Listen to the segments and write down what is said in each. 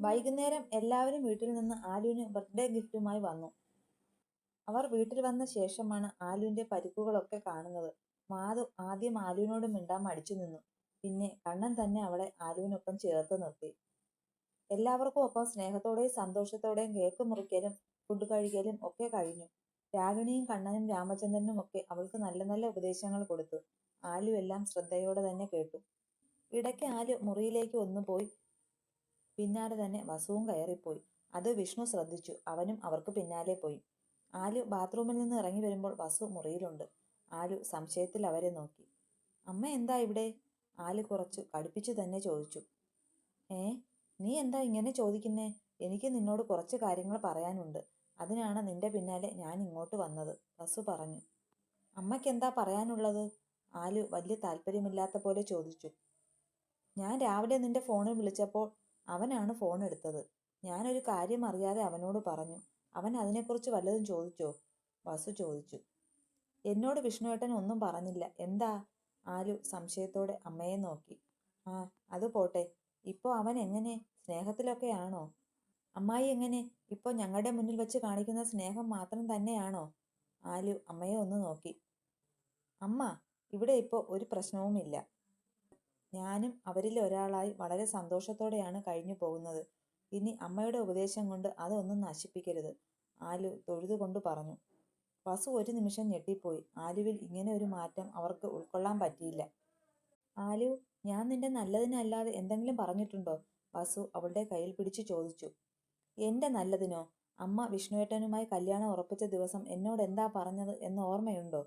വൈകുന്നേരം എല്ലാവരും വീട്ടിൽ നിന്ന് ആലുവിന് ബർത്ത്ഡേ ഗിഫ്റ്റുമായി വന്നു. അവർ വീട്ടിൽ വന്ന ശേഷമാണ് ആലുവിന്റെ പരിക്കുകളൊക്കെ കാണുന്നത്. മാധു ആദ്യം ആലുവിനോട് മിണ്ടാൻ മടിച്ചു നിന്നു. പിന്നെ കണ്ണൻ തന്നെ അവളെ ആലുവിനൊപ്പം ചേർത്ത് നിർത്തി. എല്ലാവർക്കും ഒപ്പം സ്നേഹത്തോടെയും സന്തോഷത്തോടെയും കേക്ക് മുറിക്കലും ഫുഡ് കഴിക്കലും ഒക്കെ കഴിഞ്ഞു. രാഗിണിയും കണ്ണനും രാമചന്ദ്രനും ഒക്കെ അവൾക്ക് നല്ല നല്ല ഉപദേശങ്ങൾ കൊടുത്തു. ആലു എല്ലാം ശ്രദ്ധയോടെ തന്നെ കേട്ടു. ഇടയ്ക്ക് ആലു മുറിയിലേക്ക് ഒന്ന് പോയി. പിന്നാലെ തന്നെ വസുവും കയറിപ്പോയി. അത് വിഷ്ണു ശ്രദ്ധിച്ചു. അവനും അവർക്ക് പിന്നാലെ പോയി. ആലു ബാത്റൂമിൽ നിന്ന് ഇറങ്ങി വരുമ്പോൾ വസു മുറിയിലുണ്ട്. ആലു സംശയത്തിൽ അവരെ നോക്കി. അമ്മ എന്താ ഇവിടെ? ആലു കുറച്ചു കടുപ്പിച്ചു തന്നെ ചോദിച്ചു. നീ എന്താ ഇങ്ങനെ ചോദിക്കുന്നേ? എനിക്ക് നിന്നോട് കുറച്ച് കാര്യങ്ങൾ പറയാനുണ്ട്. അതിനാണ് നിന്റെ പിന്നാലെ ഞാൻ ഇങ്ങോട്ട് വന്നത്, വസു പറഞ്ഞു. അമ്മയ്ക്ക് എന്താ പറയാനുള്ളത്? ആലു വലിയ താല്പര്യമില്ലാത്ത പോലെ ചോദിച്ചു. ഞാൻ രാവിലെ നിന്റെ ഫോണിൽ വിളിച്ചപ്പോൾ അവനാണ് ഫോൺ എടുത്തത്. ഞാനൊരു കാര്യം അറിയാതെ അവനോട് പറഞ്ഞു. അവൻ അതിനെക്കുറിച്ച് വല്ലതും ചോദിച്ചോ? വസു ചോദിച്ചു. എന്നോട് വിഷ്ണുവേട്ടൻ ഒന്നും പറഞ്ഞില്ല. എന്താ? ആലു സംശയത്തോടെ അമ്മയെ നോക്കി. അത് പോട്ടെ. ഇപ്പോ അവൻ എങ്ങനെ? സ്നേഹത്തിലൊക്കെയാണോ? അമ്മായി എങ്ങനെ? ഇപ്പോൾ ഞങ്ങളുടെ മുന്നിൽ വെച്ച് കാണിക്കുന്ന സ്നേഹം മാത്രം തന്നെയാണോ? ആലു അമ്മയെ ഒന്ന് നോക്കി. അമ്മ, ഇവിടെ ഇപ്പോൾ ഒരു പ്രശ്നവുമില്ല. ഞാനും അവരിൽ ഒരാളായി വളരെ സന്തോഷത്തോടെയാണ് കഴിഞ്ഞു പോകുന്നത്. ഇനി അമ്മയുടെ ഉപദേശം കൊണ്ട് അതൊന്നും നശിപ്പിക്കരുത്, ആലു തൊഴുതുകൊണ്ട് പറഞ്ഞു. വസു ഒരു നിമിഷം ഞെട്ടിപ്പോയി. ആലുവിൽ ഇങ്ങനെ ഒരു മാറ്റം അവർക്ക് ഉൾക്കൊള്ളാൻ പറ്റിയില്ല. ആലു, ഞാൻ നിന്റെ നല്ലതിനല്ലാതെ എന്തെങ്കിലും പറഞ്ഞിട്ടുണ്ടോ? വസു അവളുടെ കയ്യിൽ പിടിച്ചു ചോദിച്ചു. എന്റെ നല്ലതിനോ? അമ്മ വിഷ്ണുവേട്ടനുമായി കല്യാണം ഉറപ്പിച്ച ദിവസം എന്നോട് എന്താ പറഞ്ഞത് എന്ന് ഓർമ്മയുണ്ടോ?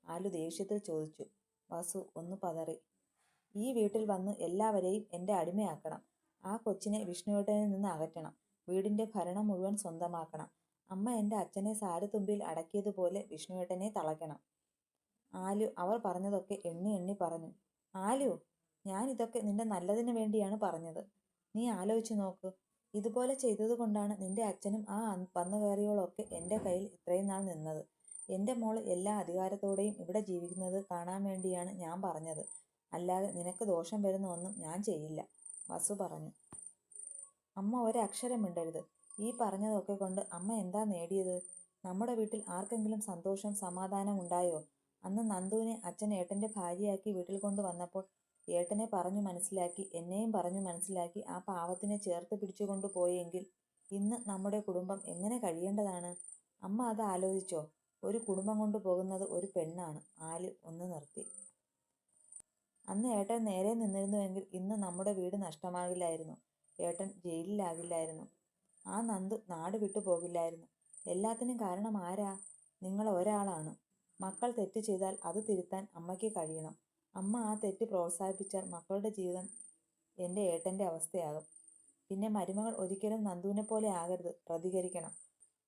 ആലു ദേഷ്യത്തിൽ ചോദിച്ചു. വസു ഒന്ന് പതറി. ഈ വീട്ടിൽ വന്ന് എല്ലാവരെയും എൻ്റെ അടിമയാക്കണം. ആ കൊച്ചിനെ വിഷ്ണുവേട്ടനിൽ നിന്ന് അകറ്റണം. വീടിന്റെ ഭരണം മുഴുവൻ സ്വന്തമാക്കണം. അമ്മ എൻ്റെ അച്ഛനെ സാരത്തുമ്പിൽ അടക്കിയതുപോലെ വിഷ്ണുവേട്ടനെ തളയ്ക്കണം. ആലു അവർ പറഞ്ഞതൊക്കെ എണ്ണി എണ്ണി പറഞ്ഞു. ആലു, ഞാൻ ഇതൊക്കെ നിന്റെ നല്ലതിന് വേണ്ടിയാണ് പറഞ്ഞത്. നീ ആലോചിച്ചു നോക്ക്. ഇതുപോലെ ചെയ്തത് കൊണ്ടാണ് നിന്റെ അച്ഛനും ആ വന്നുകയറികളൊക്കെ എൻ്റെ കയ്യിൽ ഇത്രയും നാൾ നിന്നത്. എൻ്റെ മോള് എല്ലാ അധികാരത്തോടെയും ഇവിടെ ജീവിക്കുന്നത് കാണാൻ വേണ്ടിയാണ് ഞാൻ പറഞ്ഞത്. അല്ലാതെ നിനക്ക് ദോഷം വരുന്ന ഒന്നും ഞാൻ ചെയ്യില്ല, വസു പറഞ്ഞു. അമ്മ ഒരക്ഷരം മിണ്ടരുത്. ഈ പറഞ്ഞതൊക്കെ കൊണ്ട് അമ്മ എന്താ നേടിയത്? നമ്മുടെ വീട്ടിൽ ആർക്കെങ്കിലും സന്തോഷം സമാധാനം ഉണ്ടായോ? അന്ന് നന്ദുവിനെ അച്ഛൻ ഏട്ടന്റെ ഭാര്യയാക്കി വീട്ടിൽ കൊണ്ടുവന്നപ്പോൾ ഏട്ടനെ പറഞ്ഞു മനസ്സിലാക്കി, എന്നെയും പറഞ്ഞു മനസ്സിലാക്കി ആ പാവത്തിനെ ചേർത്ത് പിടിച്ചുകൊണ്ടു പോയെങ്കിൽ ഇന്ന് നമ്മുടെ കുടുംബം എങ്ങനെ കഴിയേണ്ടതാണ്? അമ്മ അത് ആലോചിച്ചോ? ഒരു കുടുംബം കൊണ്ട് പോകുന്നത് ഒരു പെണ്ണാണ്. ആലു ഒന്ന് നിർത്തി. അന്ന് ഏട്ടൻ നേരെ നിന്നിരുന്നുവെങ്കിൽ ഇന്ന് നമ്മുടെ വീട് നഷ്ടമാകില്ലായിരുന്നു. ഏട്ടൻ ജയിലിലാകില്ലായിരുന്നു. ആ നന്ദു നാട് വിട്ടു പോകില്ലായിരുന്നു. എല്ലാത്തിനും കാരണം ആരാ? നിങ്ങൾ ഒരാളാണ്. മക്കൾ തെറ്റ് ചെയ്താൽ അത് തിരുത്താൻ അമ്മയ്ക്ക് കഴിയണം. അമ്മ ആ തെറ്റ് പ്രോത്സാഹിപ്പിച്ചാൽ മക്കളുടെ ജീവിതം എൻ്റെ ഏട്ടൻ്റെ അവസ്ഥയാകും. പിന്നെ മരുമകൾ ഒരിക്കലും നന്ദുവിനെ പോലെ ആകരുത്, പ്രതികരിക്കണം.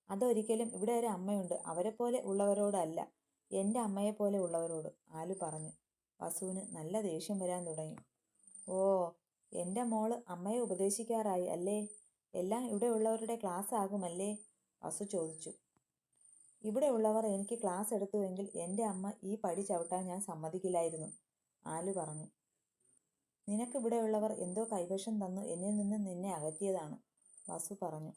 അതൊരിക്കലും. ഇവിടെ ഒരു അമ്മയുണ്ട്, അവരെപ്പോലെ ഉള്ളവരോടല്ല, എൻ്റെ അമ്മയെപ്പോലെ ഉള്ളവരോട്, ആലു പറഞ്ഞു. വസുവിന് നല്ല ദേഷ്യം വരാൻ തുടങ്ങി. ഓ, എൻ്റെ മോള് അമ്മയെ ഉപദേശിക്കാറായി അല്ലേ? എല്ലാം ഇവിടെ ഉള്ളവരുടെ ക്ലാസ് ആകുമല്ലേ? വസു ചോദിച്ചു. ഇവിടെ ഉള്ളവർ എനിക്ക് ക്ലാസ് എടുത്തുവെങ്കിൽ എൻ്റെ അമ്മ ഈ പടി ചവിട്ടാൻ ഞാൻ സമ്മതിക്കില്ലായിരുന്നു, ആലു പറഞ്ഞു. നിനക്ക് ഇവിടെയുള്ളവർ എന്തോ കൈവശം തന്നു എന്നിൽ നിന്ന് നിന്നെ അകറ്റിയതാണ്, വസു പറഞ്ഞു.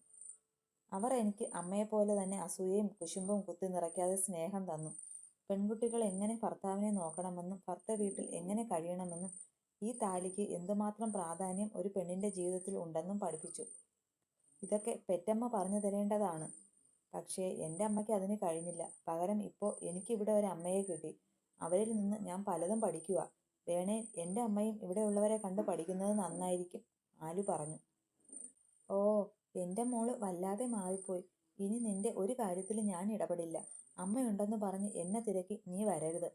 അവർ എനിക്ക് അമ്മയെപ്പോലെ തന്നെ അസൂയയും കുശുമ്പും കുത്തി നിറയ്ക്കാതെ സ്നേഹം തന്നു. പെൺകുട്ടികൾ എങ്ങനെ ഭർത്താവിനെ നോക്കണമെന്നും ഭർത്ത വീട്ടിൽ എങ്ങനെ കഴിയണമെന്നും ഈ താലിക്ക് എന്തുമാത്രം പ്രാധാന്യം ഒരു പെണ്ണിന്റെ ജീവിതത്തിൽ ഉണ്ടെന്നും പഠിപ്പിച്ചു. ഇതൊക്കെ പെറ്റമ്മ പറഞ്ഞു തരേണ്ടതാണ്. പക്ഷേ എൻ്റെ അമ്മയ്ക്ക് അതിന് കഴിഞ്ഞില്ല. പകരം ഇപ്പോൾ എനിക്കിവിടെ ഒരു അമ്മയെ കിട്ടി. അവരിൽ നിന്ന് ഞാൻ പലതും പഠിക്കുക. വേണേ എൻ്റെ അമ്മയും ഇവിടെയുള്ളവരെ കണ്ട് പഠിക്കുന്നത് നന്നായിരിക്കും, ആലു പറഞ്ഞു. ഓ, എൻ്റെ മോള് വല്ലാതെ മാറിപ്പോയി. ഇനി നിന്റെ ഒരു കാര്യത്തിൽ ഞാൻ ഇടപെടില്ല. അമ്മയുണ്ടെന്ന് പറഞ്ഞ് എന്നെ തിരക്കി നീ വരരുത്.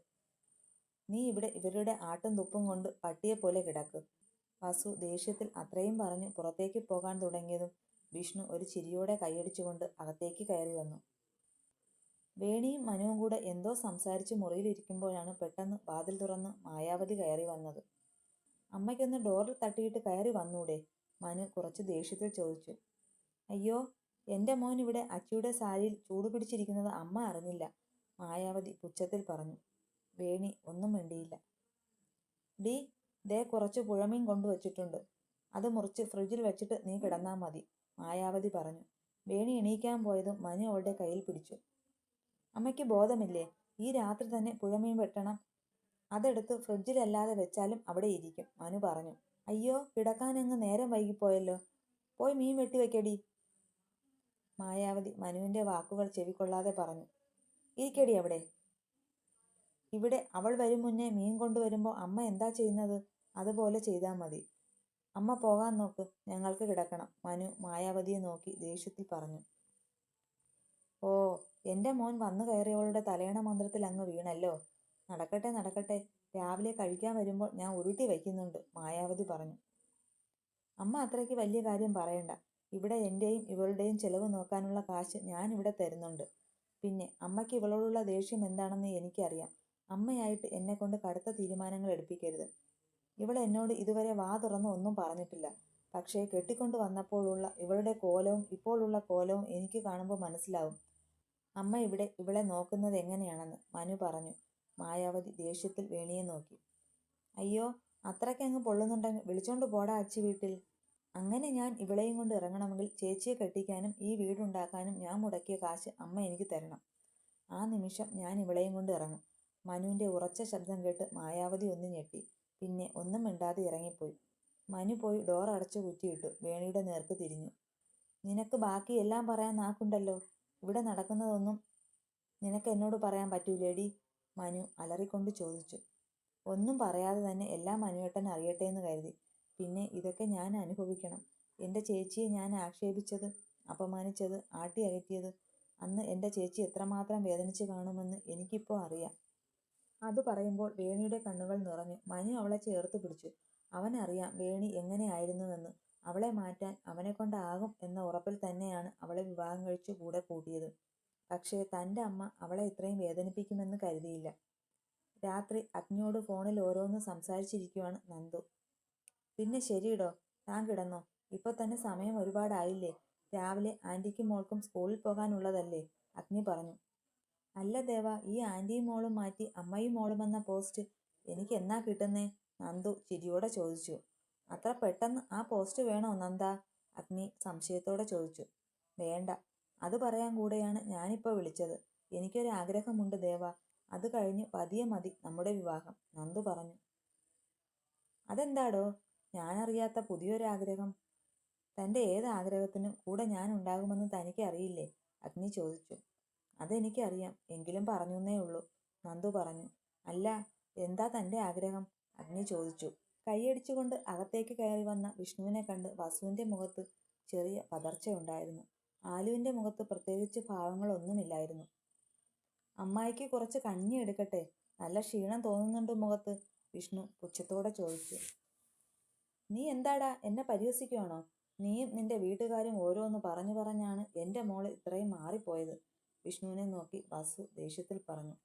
നീ ഇവിടെ ഇവരുടെ ആട്ടും തുപ്പും കൊണ്ട് പട്ടിയെപ്പോലെ കിടക്ക്. വസു ദേഷ്യത്തിൽ അത്രയും പറഞ്ഞ് പുറത്തേക്ക് പോകാൻ തുടങ്ങിയതും വിഷ്ണു ഒരു ചിരിയോടെ കൈയടിച്ചുകൊണ്ട് അകത്തേക്ക് കയറി വന്നു. വേണിയും മനുവും കൂടെ എന്തോ സംസാരിച്ച് മുറിയിലിരിക്കുമ്പോഴാണ് പെട്ടെന്ന് വാതിൽ തുറന്ന് മായാവതി കയറി വന്നത്. അമ്മയ്ക്കൊന്ന് ഡോറിൽ തട്ടിയിട്ട് കയറി വന്നൂടെ? മനു കുറച്ച് ദേഷ്യത്തിൽ ചോദിച്ചു. അയ്യോ, എൻ്റെ മോൻ ഇവിടെ അച്ചിയുടെ സാരിയിൽ ചൂടുപിടിച്ചിരിക്കുന്നത് അമ്മ അറിഞ്ഞില്ല, മായാവതി പുച്ഛത്തിൽ പറഞ്ഞു. വേണി ഒന്നും മിണ്ടിയില്ല. ഡി, ദേ കുറച്ച് പുഴമീൻ കൊണ്ടുവച്ചിട്ടുണ്ട്. അത് മുറിച്ച് ഫ്രിഡ്ജിൽ വെച്ചിട്ട് നീ കിടന്നാ മതി, മായാവതി പറഞ്ഞു. വേണി എണീക്കാൻ പോയതും മനു അവളുടെ കയ്യിൽ പിടിച്ചു. അമ്മയ്ക്ക് ബോധമില്ലേ? ഈ രാത്രി തന്നെ പുഴമീൻ വെട്ടണം. അതെടുത്ത് ഫ്രിഡ്ജിലല്ലാതെ വെച്ചാലും അവിടെ ഇരിക്കും, മനു പറഞ്ഞു. അയ്യോ, കിടക്കാനങ്ങ് നേരം വൈകിപ്പോയല്ലോ. പോയി മീൻ വെട്ടി വെക്കടി, മായാവതി മനുവിന്റെ വാക്കുകൾ ചെവിക്കൊള്ളാതെ പറഞ്ഞു. ഇരിക്കടി അവിടെ. ഇവിടെ അവൾ വരും മുന്നേ മീൻ കൊണ്ടുവരുമ്പോൾ അമ്മ എന്താ ചെയ്യുന്നത്? അതുപോലെ ചെയ്താൽ മതി. അമ്മ പോകാൻ നോക്ക്, ഞങ്ങൾക്ക് കിടക്കണം, മനു മായാവതിയെ നോക്കി ദേഷ്യത്തിൽ പറഞ്ഞു. ഓ, എന്റെ മോൻ വന്നു കയറിയവളുടെ തലയണ മന്ത്രത്തിൽ അങ്ങ് വീണല്ലോ. നടക്കട്ടെ നടക്കട്ടെ, രാവിലെ കഴിക്കാൻ വരുമ്പോൾ ഞാൻ ഉരുട്ടി വയ്ക്കുന്നുണ്ട്, മായാവതി പറഞ്ഞു. അമ്മ അത്രയ്ക്ക് വലിയ കാര്യം പറയണ്ട. ഇവിടെ എന്റെയും ഇവളുടെയും ചെലവ് നോക്കാനുള്ള കാശ് ഞാൻ ഇവിടെ തരുന്നുണ്ട്. പിന്നെ അമ്മയ്ക്ക് ഇവളോടുള്ള ദേഷ്യം എന്താണെന്ന് എനിക്കറിയാം. അമ്മയായിട്ട് എന്നെ കൊണ്ട് കടുത്ത തീരുമാനങ്ങൾ എടുപ്പിക്കരുത്. ഇവൾ എന്നോട് ഇതുവരെ വാ തുറന്ന് ഒന്നും പറഞ്ഞിട്ടില്ല. പക്ഷേ കെട്ടിക്കൊണ്ട് വന്നപ്പോഴുള്ള ഇവളുടെ കോലവും ഇപ്പോഴുള്ള കോലവും എനിക്ക് കാണുമ്പോൾ മനസ്സിലാവും അമ്മ ഇവളെ നോക്കുന്നത് എങ്ങനെയാണെന്ന്, മനു പറഞ്ഞു. മായാവതി ദേഷ്യത്തിൽ വേണിയെ നോക്കി. അയ്യോ, അത്രയ്ക്കങ്ങ് പൊള്ളുന്നുണ്ടെങ്കിൽ വിളിച്ചോണ്ട് പോടാ അച്ചി വീട്ടിൽ. അങ്ങനെ ഞാൻ ഇവളെയും കൊണ്ട് ഇറങ്ങണമെങ്കിൽ ചേച്ചിയെ കെട്ടിക്കാനും ഈ വീടുണ്ടാക്കാനും ഞാൻ മുടക്കിയ കാശ് അമ്മ എനിക്ക് തരണം. ആ നിമിഷം ഞാൻ ഇവളെയും കൊണ്ട് ഇറങ്ങും. മനുവിന്റെ ഉറച്ച ശബ്ദം കേട്ട് മായാവതി ഒന്ന് ഞെട്ടി. പിന്നെ ഒന്നും മിണ്ടാതെ ഇറങ്ങിപ്പോയി. മനു പോയി ഡോർ അടച്ചു കുറ്റിയിട്ടു വേണിയുടെ നേർക്ക് തിരിഞ്ഞു. നിനക്ക് ബാക്കി എല്ലാം പറയാൻ നാക്കുണ്ടല്ലോ. ഇവിടെ നടക്കുന്നതൊന്നും നിനക്ക് എന്നോട് പറയാൻ പറ്റൂലേടി, മനു അലറിക്കൊണ്ട് ചോദിച്ചു. ഒന്നും പറയാതെ തന്നെ എല്ലാം മനുവേട്ടൻ അറിയട്ടെ എന്ന് കരുതി. പിന്നെ ഇതൊക്കെ ഞാൻ അനുഭവിക്കണം. എൻ്റെ ചേച്ചിയെ ഞാൻ ആക്ഷേപിച്ചത്, അപമാനിച്ചത്, ആട്ടി അകറ്റിയത്, അന്ന് എൻ്റെ ചേച്ചി എത്രമാത്രം വേദനിച്ച് കാണുമെന്ന് എനിക്കിപ്പോൾ അറിയാം. അത് പറയുമ്പോൾ വേണിയുടെ കണ്ണുകൾ നിറഞ്ഞു. മനു അവളെ ചേർത്ത് പിടിച്ചു. അവനറിയാം വേണി എങ്ങനെയായിരുന്നുവെന്ന്. അവളെ മാറ്റാൻ അവനെക്കൊണ്ടാകും എന്ന ഉറപ്പിൽ തന്നെയാണ് അവളെ വിവാഹം കഴിച്ചു കൂടെ കൂട്ടിയത്. പക്ഷേ തൻ്റെ അമ്മ അവളെ ഇത്രയും വേദനിപ്പിക്കുമെന്ന് കരുതിയില്ല. രാത്രി അഗ്നിയോട് ഫോണിൽ ഓരോന്ന് സംസാരിച്ചിരിക്കുവാണ് നന്ദു. പിന്നെ ശരിയിടോ, താൻ കിടന്നോ. ഇപ്പൊ തന്നെ സമയം ഒരുപാടായില്ലേ. രാവിലെ ആന്റിക്കും മോൾക്കും സ്കൂളിൽ പോകാനുള്ളതല്ലേ, അഗ്നി പറഞ്ഞു. അല്ല ദേവ, ഈ ആന്റിയും മോളും മാറ്റി അമ്മയും മോളും എന്ന പോസ്റ്റ് എനിക്ക് എന്നാ കിട്ടുന്നേ, നന്ദു ചിരിയോടെ ചോദിച്ചു. അത്ര പെട്ടെന്ന് ആ പോസ്റ്റ് വേണോ നന്ദ, അഗ്നി സംശയത്തോടെ ചോദിച്ചു. വേണ്ട, അത് പറയാൻ കൂടെയാണ് ഞാനിപ്പോൾ വിളിച്ചത്. എനിക്കൊരാഗ്രഹമുണ്ട് ദേവ. അത് കഴിഞ്ഞ് പതിയെ മതി നമ്മുടെ വിവാഹം, നന്ദു പറഞ്ഞു. അതെന്താടോ, ഞാനറിയാത്ത പുതിയൊരാഗ്രഹം? തൻ്റെ ഏത് ആഗ്രഹത്തിനും കൂടെ ഞാൻ ഉണ്ടാകുമെന്ന് തനിക്ക് അറിയില്ലേ, അഗ്നി ചോദിച്ചു. അതെനിക്കറിയാം, എങ്കിലും പറഞ്ഞേ ഉള്ളൂ, നന്ദു പറഞ്ഞു. അല്ല, എന്താ തൻ്റെ ആഗ്രഹം, അഗ്നി ചോദിച്ചു. കൈയടിച്ചുകൊണ്ട് അകത്തേക്ക് കയറി വന്ന വിഷ്ണുവിനെ കണ്ട് വസുവിന്റെ മുഖത്ത് ചെറിയ പതർച്ചയുണ്ടായിരുന്നു. ആലുവിന്റെ മുഖത്ത് പ്രത്യേകിച്ച് ഭാവങ്ങളൊന്നുമില്ലായിരുന്നു. അമ്മായിക്ക് കുറച്ച് കഞ്ഞി എടുക്കട്ടെ, നല്ല ക്ഷീണം തോന്നുന്നുണ്ട് മുഖത്ത്, വിഷ്ണു പുച്ഛത്തോടെ ചോദിച്ചു. നീ എന്താടാ എന്നെ പരിഹസിക്കുവാണോ? നീയും നിന്റെ വീട്ടുകാരും ഓരോന്ന് പറഞ്ഞു പറഞ്ഞാണ് എൻ്റെ മോള് ഇത്രയും മാറിപ്പോയത്, വിഷ്ണുവിനെ നോക്കി വസു ദേഷ്യത്തിൽ പറഞ്ഞു.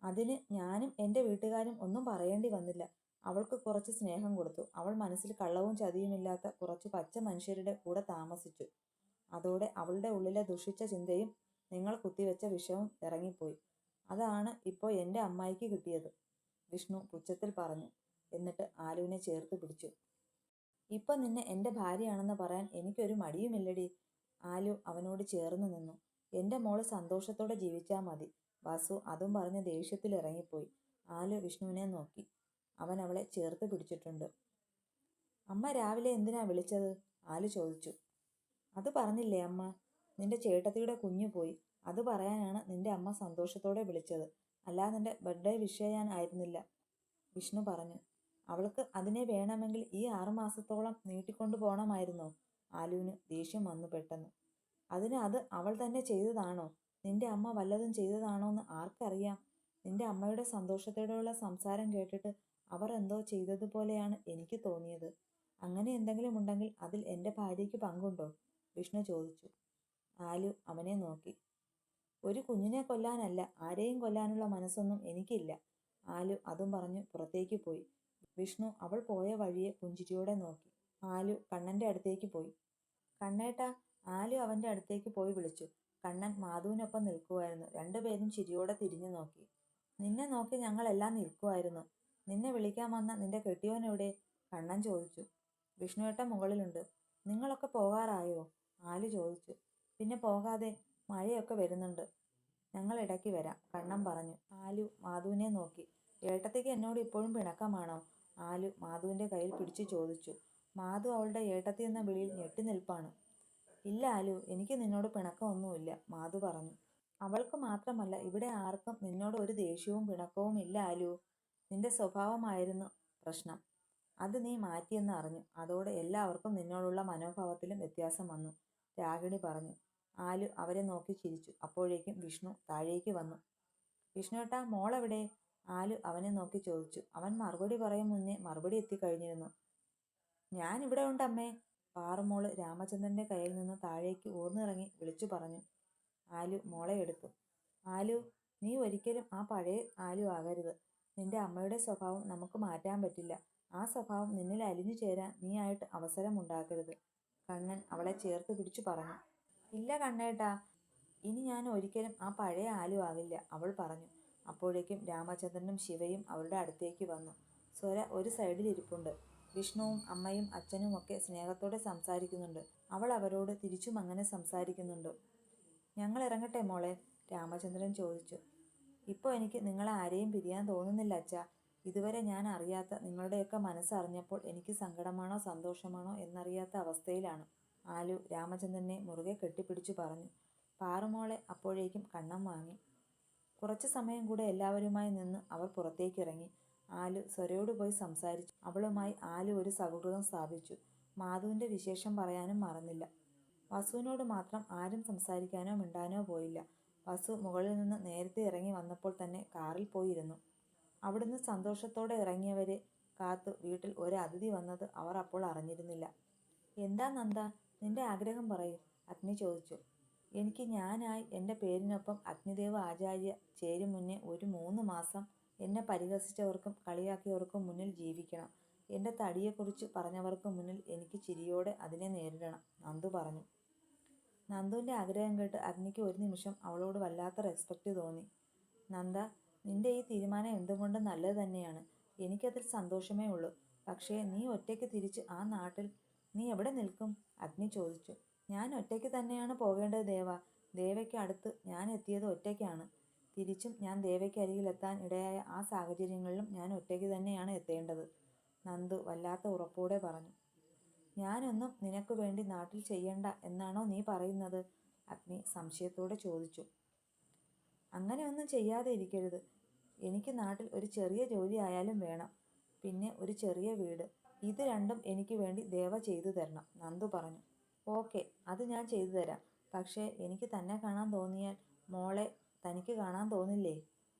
അതിന് ഞാനും എൻ്റെ വീട്ടുകാരും ഒന്നും പറയേണ്ടി വന്നില്ല. അവൾക്ക് കുറച്ച് സ്നേഹം കൊടുത്തു. അവൾ മനസ്സിൽ കള്ളവും ചതിയുമില്ലാത്ത കുറച്ച് പച്ച മനുഷ്യരുടെ കൂടെ താമസിച്ചു. അതോടെ അവളുടെ ഉള്ളിലെ ദുഷിച്ച ചിന്തയും നിങ്ങൾ കുത്തിവെച്ച വിഷവും ഇറങ്ങിപ്പോയി. അതാണ് ഇപ്പോൾ എൻ്റെ അമ്മായിക്ക് കിട്ടിയത്, വിഷ്ണു പുച്ഛത്തിൽ പറഞ്ഞു. എന്നിട്ട് ആലുവിനെ ചേർത്ത് പിടിച്ചു. ഇപ്പൊ നിന്നെ എൻ്റെ ഭാര്യയാണെന്ന് പറയാൻ എനിക്കൊരു മടിയുമില്ലടി, ആലു അവനോട് ചേർന്ന് നിന്നു. എൻ്റെ മോള് സന്തോഷത്തോടെ ജീവിച്ചാൽ മതി, വാസു അതും പറഞ്ഞ് ദേഷ്യത്തിൽ ഇറങ്ങിപ്പോയി. ആലു വിഷ്ണുവിനെ നോക്കി. അവൻ അവളെ ചേർത്ത് പിടിച്ചിട്ടുണ്ട്. അമ്മ രാവിലെ എന്തിനാ വിളിച്ചത്, ആലു ചോദിച്ചു. അത് പറഞ്ഞില്ലേ അമ്മ, നിന്റെ ചേട്ടത്തിയുടെ കുഞ്ഞു പോയി, അത് പറയാനാണ് നിന്റെ അമ്മ സന്തോഷത്തോടെ വിളിച്ചത്, അല്ലാതെ നിന്റെ ബർത്ത്ഡേ വിഷ് ചെയ്യാൻ ആയിരുന്നില്ല, വിഷ്ണു പറഞ്ഞു. അവൾക്ക് അതിനെ വേണമെങ്കിൽ ഈ 6 മാസത്തോളം നീട്ടിക്കൊണ്ടു പോകണമായിരുന്നോ, ആലുവിന് ദേഷ്യം വന്നു പെട്ടെന്ന്. അതിന് അത് അവൾ തന്നെ ചെയ്തതാണോ, നിന്റെ അമ്മ വല്ലതും ചെയ്തതാണോന്ന് ആർക്കറിയാം. നിന്റെ അമ്മയുടെ സന്തോഷത്തോടെയുള്ള സംസാരം കേട്ടിട്ട് അവർ എന്തോ ചെയ്തതുപോലെയാണ് എനിക്ക് തോന്നിയത്. അങ്ങനെ എന്തെങ്കിലും ഉണ്ടെങ്കിൽ അതിൽ എൻ്റെ ഭാര്യയ്ക്ക് പങ്കുണ്ടോ, വിഷ്ണു ചോദിച്ചു. ആലു അവനെ നോക്കി. ഒരു കുഞ്ഞിനെ കൊല്ലാനല്ല, ആരെയും കൊല്ലാനുള്ള മനസ്സൊന്നും എനിക്കില്ല, ആലു അതും പറഞ്ഞു പുറത്തേക്ക് പോയി. വിഷ്ണു അവൾ പോയ വഴിയെ പുഞ്ചിരിയോടെ നോക്കി. ആലു കണ്ണന്റെ അടുത്തേക്ക് പോയി. കണ്ണേട്ടാ, ആലു അവന്റെ അടുത്തേക്ക് പോയി വിളിച്ചു. കണ്ണൻ മാധുവിനൊപ്പം നിൽക്കുമായിരുന്നു. രണ്ടുപേരും ചിരിയോടെ തിരിഞ്ഞു നോക്കി. നിന്നെ നോക്കി ഞങ്ങളെല്ലാം നിൽക്കുമായിരുന്നു. നിന്നെ വിളിക്കാൻ വന്ന നിന്റെ കെട്ടിയോൻ എവിടെ, കണ്ണൻ ചോദിച്ചു. വിഷ്ണുവേട്ടൻ മുകളിലുണ്ട്. നിങ്ങളൊക്കെ പോകാറായോ? ആലു ചോദിച്ചു. പിന്നെ പോകാതെ, മഴയൊക്കെ വരുന്നുണ്ട്. ഞങ്ങൾ ഇടയ്ക്ക് വരാം, കണ്ണൻ പറഞ്ഞു. ആലു മാധുവിനെ നോക്കി. ഏട്ടത്തിക്ക് എന്നോട് ഇപ്പോഴും പിണക്കമാണോ? ആലു മാധുവിൻ്റെ കയ്യിൽ പിടിച്ചു ചോദിച്ചു. മാധു അവളുടെ ഏട്ടത്തി എന്ന വിളിയിൽ ഞെട്ടി നിൽപ്പാണ്. ഇല്ല ആലു, എനിക്ക് നിന്നോട് പിണക്കമൊന്നുമില്ല, മാധു പറഞ്ഞു. അവൾക്ക് മാത്രമല്ല, ഇവിടെ ആർക്കും നിന്നോട് ഒരു ദേഷ്യവും പിണക്കവും ഇല്ല ആലു. നിന്റെ സ്വഭാവമായിരുന്നു പ്രശ്നം. അത് നീ മാറ്റിയെന്ന് അറിഞ്ഞു. അതോടെ എല്ലാവർക്കും നിന്നോടുള്ള മനോഭാവത്തിലും വ്യത്യാസം വന്നു, രാഗിണി പറഞ്ഞു. ആലു അവരെ നോക്കി ചിരിച്ചു. അപ്പോഴേക്കും വിഷ്ണു താഴേക്ക് വന്നു. വിഷ്ണുവേട്ടാ, മോളെവിടെ? ആലു അവനെ നോക്കി ചോദിച്ചു. അവൻ മറുപടി പറയും മുന്നേ മറുപടി എത്തിക്കഴിഞ്ഞിരുന്നു. ഞാൻ ഇവിടെ ഉണ്ട് അമ്മേ. പാറുമോള് രാമചന്ദ്രന്റെ കയ്യിൽ നിന്ന് താഴേക്ക് ഊർന്നിറങ്ങി വിളിച്ചു പറഞ്ഞു. ആലു മോളെ എടുത്തു. ആലു, നീ ഒരിക്കലും ആ പഴയ ആലു ആകരുത്. നിന്റെ അമ്മയുടെ സ്വഭാവം നമുക്ക് മാറ്റാൻ പറ്റില്ല. ആ സ്വഭാവം നിന്നിൽ അലിഞ്ഞു ചേരാൻ നീ ആയിട്ട് അവസരം ഉണ്ടാക്കരുത്, കണ്ണൻ അവളെ ചേർത്ത് പിടിച്ചു പറഞ്ഞു. ഇല്ല കണ്ണേട്ടാ, ഇനി ഞാൻ ഒരിക്കലും ആ പഴയ ആലു ആകില്ല, അവൾ പറഞ്ഞു. അപ്പോഴേക്കും രാമചന്ദ്രനും ശിവയും അവരുടെ അടുത്തേക്ക് വന്നു. സ്വര ഒരു സൈഡിൽ ഇരിപ്പുണ്ട്. വിഷ്ണുവും അമ്മയും അച്ഛനും ഒക്കെ സ്നേഹത്തോടെ സംസാരിക്കുന്നുണ്ട്. അവൾ അവരോട് തിരിച്ചും അങ്ങനെ സംസാരിക്കുന്നുണ്ട്. ഞങ്ങൾ ഇറങ്ങട്ടെ മോളെ? രാമചന്ദ്രൻ ചോദിച്ചു. ഇപ്പോൾ എനിക്ക് നിങ്ങളെ ആരെയും പിരിയാൻ തോന്നുന്നില്ല അച്ഛാ. ഇതുവരെ ഞാൻ അറിയാത്ത നിങ്ങളുടെയൊക്കെ മനസ്സറിഞ്ഞപ്പോൾ എനിക്ക് സങ്കടമാണോ സന്തോഷമാണോ എന്നറിയാത്ത അവസ്ഥയിലാണ്, ആലു രാമചന്ദ്രനെ മുറുകെ കെട്ടിപ്പിടിച്ചു പറഞ്ഞു. പാറുമോളെ അപ്പോഴേക്കും കണ്ണം വാങ്ങി. കുറച്ചു സമയം കൂടെ എല്ലാവരുമായി നിന്ന് അവർ പുറത്തേക്കിറങ്ങി. ആലു സ്വരയോട് പോയി സംസാരിച്ചു. അവളുമായി ആലു ഒരു സൗഹൃദം സ്ഥാപിച്ചു. മാധുവിൻ്റെ വിശേഷം പറയാനും മറന്നില്ല. വസുവിനോട് മാത്രം ആരും സംസാരിക്കാനോ മിണ്ടാനോ പോയില്ല. വസു മുകളിൽ നിന്ന് നേരത്തെ ഇറങ്ങി വന്നപ്പോൾ തന്നെ കാറിൽ പോയിരുന്നു. അവിടുന്ന് സന്തോഷത്തോടെ ഇറങ്ങിയവരെ കാത്തു വീട്ടിൽ ഒരു അതിഥി വന്നത് അവർ അപ്പോൾ അറിഞ്ഞിരുന്നില്ല. എന്താ നന്ദ, നിന്റെ ആഗ്രഹം പറയൂ, അഗ്നി ചോദിച്ചു. എനിക്ക് ഞാനായി എൻ്റെ പേരിനൊപ്പം അഗ്നിദേവ് ആചാര്യ ചേരും മുന്നേ ഒരു 3 മാസം എന്നെ പരിഹസിച്ചവർക്കും കളിയാക്കിയവർക്കും മുന്നിൽ ജീവിക്കണം. എൻ്റെ തടിയെക്കുറിച്ച് പറഞ്ഞവർക്ക് മുന്നിൽ എനിക്ക് ചിരിയോടെ അതിനെ നേരിടണം, നന്ദു പറഞ്ഞു. നന്ദുവിൻ്റെ ആഗ്രഹം കേട്ട് അഗ്നിക്ക് ഒരു നിമിഷം അവളോട് വല്ലാത്ത റെസ്പെക്റ്റ് തോന്നി. നന്ദ, നിന്റെ ഈ തീരുമാനം എന്തുകൊണ്ടും നല്ലത് തന്നെയാണ്. എനിക്കതിൽ സന്തോഷമേ ഉള്ളൂ. പക്ഷേ നീ ഒറ്റയ്ക്ക് തിരിച്ച് ആ നാട്ടിൽ നീ എവിടെ നിൽക്കും? അഗ്നി ചോദിച്ചു. ഞാൻ ഒറ്റയ്ക്ക് തന്നെയാണ് പോകേണ്ടത് ദേവ. ദേവയ്ക്ക് അടുത്ത് ഞാൻ എത്തിയത് ഒറ്റയ്ക്കാണ്. തിരിച്ചും ഞാൻ ദേവയ്ക്കരികിലെത്താൻ ഇടയായ ആ സാഹചര്യങ്ങളിലും ഞാൻ ഒറ്റയ്ക്ക് തന്നെയാണ് എത്തേണ്ടത്, നന്ദു വല്ലാത്ത ഉറപ്പോടെ പറഞ്ഞു. ഞാനൊന്നും നിനക്ക് വേണ്ടി നാട്ടിൽ ചെയ്യണ്ട എന്നാണോ നീ പറയുന്നത്? അഗ്നി സംശയത്തോടെ ചോദിച്ചു. അങ്ങനെ ഒന്നും ചെയ്യാതെ ഇരിക്കരുത്. എനിക്ക് നാട്ടിൽ ഒരു ചെറിയ ജോലി ആയാലും വേണം. പിന്നെ ഒരു ചെറിയ വീട്. ഇത് രണ്ടും എനിക്ക് വേണ്ടി ദേവ ചെയ്തു തരണം, നന്ദു പറഞ്ഞു. ഓക്കെ, അത് ഞാൻ ചെയ്തു തരാം. പക്ഷേ എനിക്ക് തന്നെ കാണാൻ തോന്നിയാൽ മോളെ തനിക്ക് കാണാൻ തോന്നില്ലേ?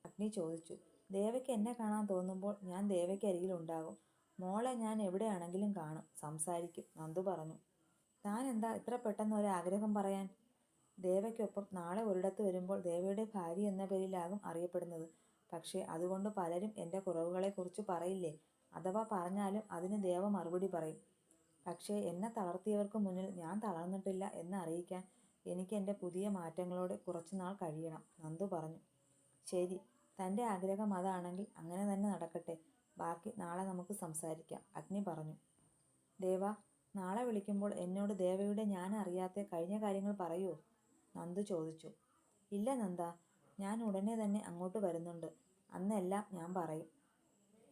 അഗ്നി ചോദിച്ചു. ദേവയ്ക്ക് എന്നെ കാണാൻ തോന്നുമ്പോൾ ഞാൻ ദേവയ്ക്കരികിൽ ഉണ്ടാകും. മോളെ ഞാൻ എവിടെയാണെങ്കിലും കാണും, സംസാരിക്കും, നന്ദു പറഞ്ഞു. താൻ എന്താ ഇത്ര പെട്ടെന്ന് ഒരാഗ്രഹം പറയാൻ? ദേവയ്ക്കൊപ്പം നാളെ ഒരിടത്ത് വരുമ്പോൾ ദേവയുടെ ഭാര്യ എന്ന പേരിലാകും അറിയപ്പെടുന്നത്. പക്ഷേ അതുകൊണ്ട് പലരും എൻ്റെ കുറവുകളെക്കുറിച്ച് പറയില്ലേ? അഥവാ പറഞ്ഞാലും അതിന് ദേവ മറുപടി പറയും. പക്ഷേ എന്നെ തളർത്തിയവർക്ക് മുന്നിൽ ഞാൻ തളർന്നിട്ടില്ല എന്ന് അറിയിക്കാൻ എനിക്ക് എൻ്റെ പുതിയ മാറ്റങ്ങളോടെ കുറച്ചുനാൾ കഴിയണം, നന്ദു പറഞ്ഞു. ശരി, തൻ്റെ ആഗ്രഹം അതാണെങ്കിൽ അങ്ങനെ തന്നെ നടക്കട്ടെ. ബാക്കി നാളെ നമുക്ക് സംസാരിക്കാം, അഗ്നി പറഞ്ഞു. ദേവ, നാളെ വിളിക്കുമ്പോൾ എന്നോട് ദേവയുടെ ഞാൻ അറിയാത്ത കഴിഞ്ഞ കാര്യങ്ങൾ പറയുമോ? നന്ദു ചോദിച്ചു. ഇല്ല നന്ദ, ഞാൻ ഉടനെ തന്നെ അങ്ങോട്ട് വരുന്നുണ്ട്. അന്നെല്ലാം ഞാൻ പറയും.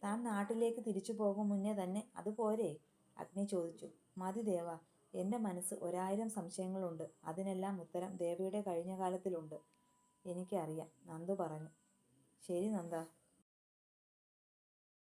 താൻ നാട്ടിലേക്ക് തിരിച്ചു പോകും മുന്നേ തന്നെ അത് പോരെ? അഗ്നി ചോദിച്ചു. മതി ദേവ, എൻ്റെ മനസ്സ് 1000 സംശയങ്ങളുണ്ട്. അതിനെല്ലാം ഉത്തരം ദേവയുടെ കഴിഞ്ഞ കാലത്തിലുണ്ട്. എനിക്കറിയാം, നന്ദു പറഞ്ഞു. ശരി നന്ദ.